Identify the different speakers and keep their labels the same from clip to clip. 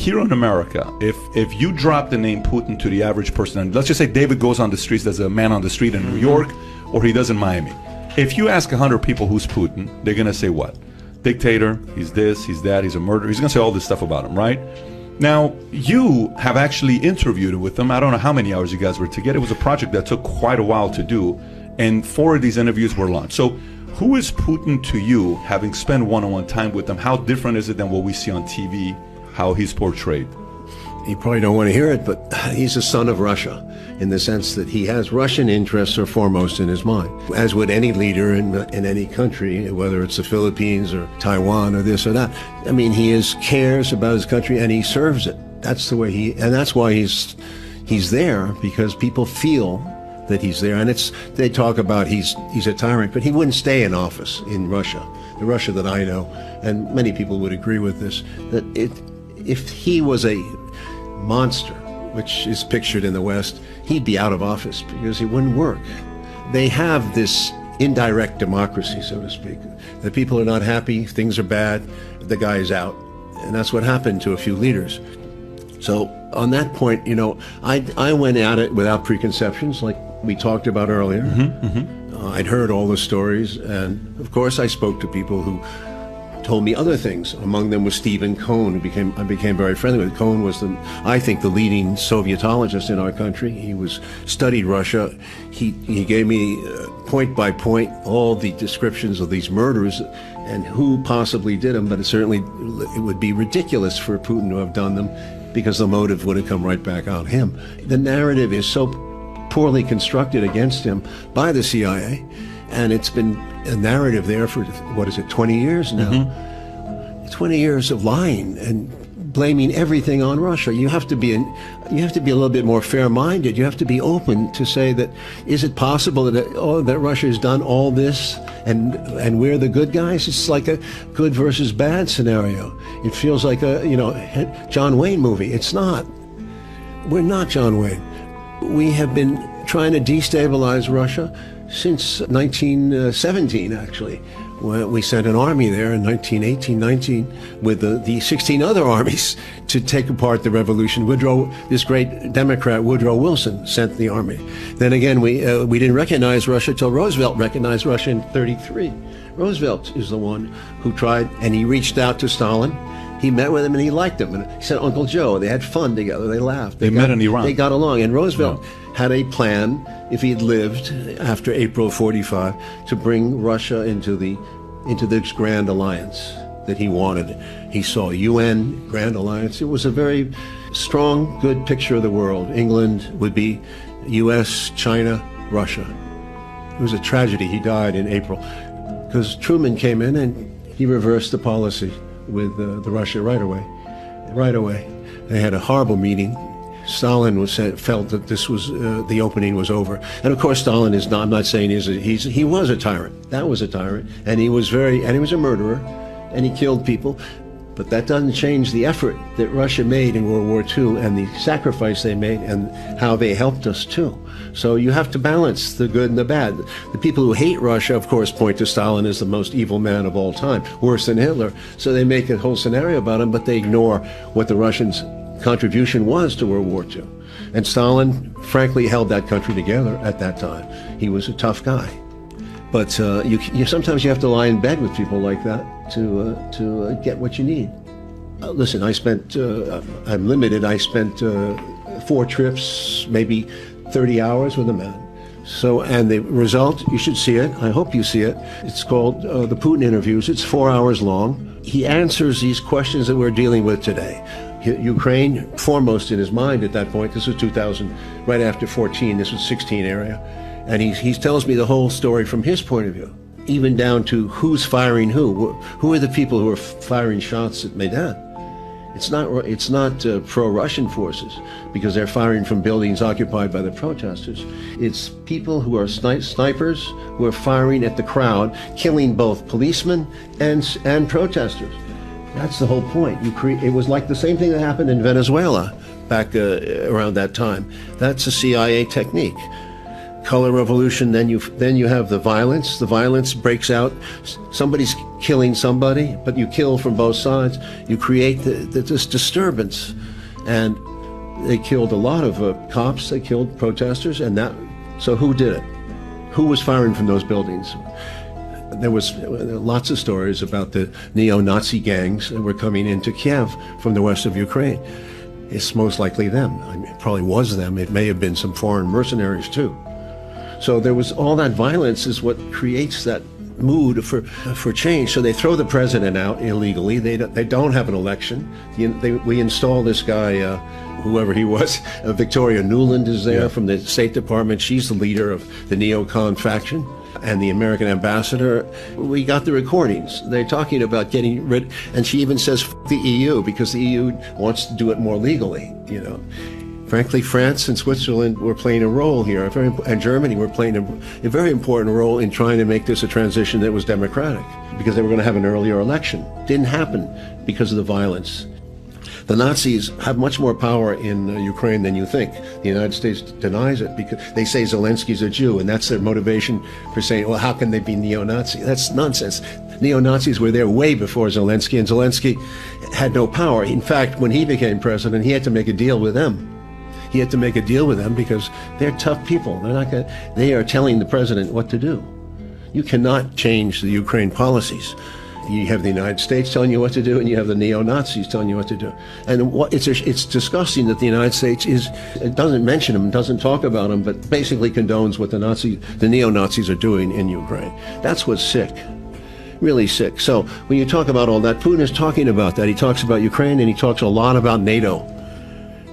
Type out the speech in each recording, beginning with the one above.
Speaker 1: here in America, if you drop the name Putin to the average person, and let's just say David goes on the streets, there's a man on the street in New York, or he does in Miami. If you ask 100 people who's Putin, they're going to say what? Dictator, he's this, he's that, he's a murderer. He's going to say all this stuff about him, right? Now, you have actually interviewed with him. I don't know how many hours you guys were together. It was a project that took quite a while to do, and 4 of these interviews were launched. So who is Putin to you, having spent one-on-one time with him? How different is it than what we see on TV, how he's portrayed?
Speaker 2: You probably don't want to hear it, but he's a son of Russia in the sense that he has Russian interests are foremost in his mind, as would any leader in any country, whether it's the Philippines or Taiwan or this or that. I mean, cares about his country and he serves it. That's the way and that's why he's there, because people feel that he's there. And they talk about he's a tyrant, but he wouldn't stay in office in Russia, the Russia that I know, and many people would agree with this, that if he was a monster, which is pictured in the West, he'd be out of office because it wouldn't work. They have this indirect democracy, so to speak. The people are not happy, things are bad, the guy is out. And that's what happened to a few leaders. So on that point, I went at it without preconceptions, like we talked about earlier. I'd heard all the stories, and of course I spoke to people who told me other things. Among them was Stephen Cohn, who I became very friendly with. Cohn was, I think, the leading Sovietologist in our country. He studied Russia. He gave me point by point all the descriptions of these murders and who possibly did them. But it would be ridiculous for Putin to have done them, because the motive would have come right back on him. The narrative is so poorly constructed against him by the CIA, and it's been a narrative there for, 20 years now? 20 years of lying and blaming everything on Russia. You have to be a little bit more fair-minded. You have to be open to say that, is it possible that Russia has done all this and we're the good guys? It's like a good versus bad scenario. It feels like a John Wayne movie. It's not. We're not John Wayne. We have been trying to destabilize Russia since 1917, actually. We sent an army there in 1918-19 with the 16 other armies to take apart the revolution. This great Democrat, Woodrow Wilson, sent the army. Then again, we didn't recognize Russia till Roosevelt recognized Russia in 1933. Roosevelt is the one who tried, and he reached out to Stalin. He met with him and he liked him. And he said, Uncle Joe, they had fun together, they laughed.
Speaker 1: They met in Iran.
Speaker 2: They got along. And Roosevelt had a plan, if he had lived after April 45, to bring Russia into this grand alliance that he wanted. He saw UN, grand alliance. It was a very strong, good picture of the world. England would be US, China, Russia. It was a tragedy. He died in April because Truman came in and he reversed the policy with the Russia right away. Right away. They had a horrible meeting. Stalin felt that this was the opening was over, and of course Stalin is not. I'm not saying he was a tyrant. That was a tyrant, and he was a murderer, and he killed people. But that doesn't change the effort that Russia made in World War II and the sacrifice they made and how they helped us too. So you have to balance the good and the bad. The people who hate Russia, of course, point to Stalin as the most evil man of all time, worse than Hitler. So they make a whole scenario about him, but they ignore what the Russians' contribution was to World War II. And Stalin, frankly, held that country together at that time. He was a tough guy. But sometimes you have to lie in bed with people like that to get what you need. Listen, I'm limited. I spent 4 trips, maybe 30 hours with a man. So, and the result, you should see it. I hope you see it. It's called the Putin Interviews. It's 4 hours long. He answers these questions that we're dealing with today. Ukraine, foremost in his mind at that point. This was 2000, right after 14. This was 16 area. And he tells me the whole story from his point of view, even down to who's firing who. Who are the people who are firing shots at Maidan? It's not pro-Russian forces, because they're firing from buildings occupied by the protesters. It's people who are snipers who are firing at the crowd, killing both policemen and protesters. That's the whole point. It was like the same thing that happened in Venezuela back around that time. That's a CIA technique. color revolution, then you have the violence. The violence breaks out. Somebody's killing somebody, but you kill from both sides. You create this disturbance, and they killed a lot of cops. They killed protesters, and so who did it? Who was firing from those buildings? There was lots of stories about the neo-Nazi gangs that were coming into Kiev from the west of Ukraine. It's most likely them. I mean, it probably was them. It may have been some foreign mercenaries too. So there was all that violence is what creates that mood for change. So they throw the president out illegally. They don't have an election. We install this guy, whoever he was. Victoria Nuland is there from the State Department. She's the leader of the neocon faction. And the American ambassador, we got the recordings. They're talking about getting rid, and she even says F the EU because the EU wants to do it more legally, you know. Frankly, France and Switzerland were playing a role here, and Germany were playing a very important role in trying to make this a transition that was democratic because they were going to have an earlier election. Didn't happen because of the violence. The Nazis have much more power in Ukraine than you think. The United States denies it because they say Zelensky's a Jew, and that's their motivation for saying, well, how can they be neo-Nazi? That's nonsense. Neo-Nazis were there way before Zelensky, and Zelensky had no power. In fact, when he became president, he had to make a deal with them. He had to make a deal with them because they're tough people. They are telling the president what to do. You cannot change the Ukraine policies. You have the United States telling you what to do, and you have the neo-Nazis telling you what to do. And it's disgusting that the United States it doesn't mention them, doesn't talk about them, but basically condones what the neo-Nazis are doing in Ukraine. That's what's sick, really sick. So when you talk about all that, Putin is talking about that. He talks about Ukraine, and he talks a lot about NATO.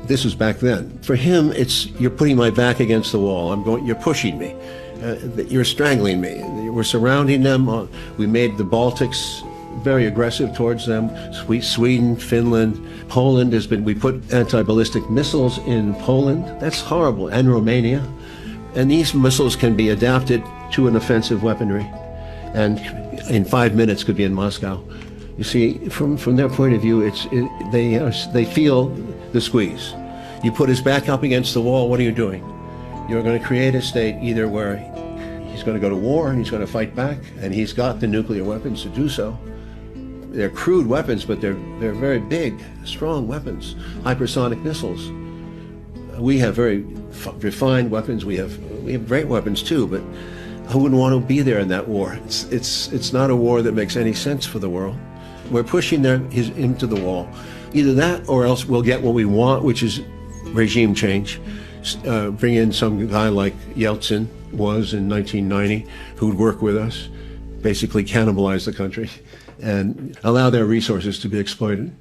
Speaker 2: This was back then. For him, it's you're putting my back against the wall. You're pushing me. You're strangling me. We're surrounding them. We made the Baltics very aggressive towards them. Sweden, Finland, Poland we put anti-ballistic missiles in Poland. That's horrible. And Romania. And these missiles can be adapted to an offensive weaponry. And in 5 minutes could be in Moscow. You see, from their point of view, they feel the squeeze. You put his back up against the wall, what are you doing? You're going to create a state either where he's going to go to war and he's going to fight back, and he's got the nuclear weapons to do so. They're crude weapons, but they're very big, strong weapons, hypersonic missiles. We have very refined weapons. We have great weapons too, but who wouldn't want to be there in that war? It's not a war that makes any sense for the world. We're pushing him to the wall. Either that, or else we'll get what we want, which is regime change. Bring in some guy like Yeltsin was in 1990, who'd work with us, basically cannibalize the country, and allow their resources to be exploited.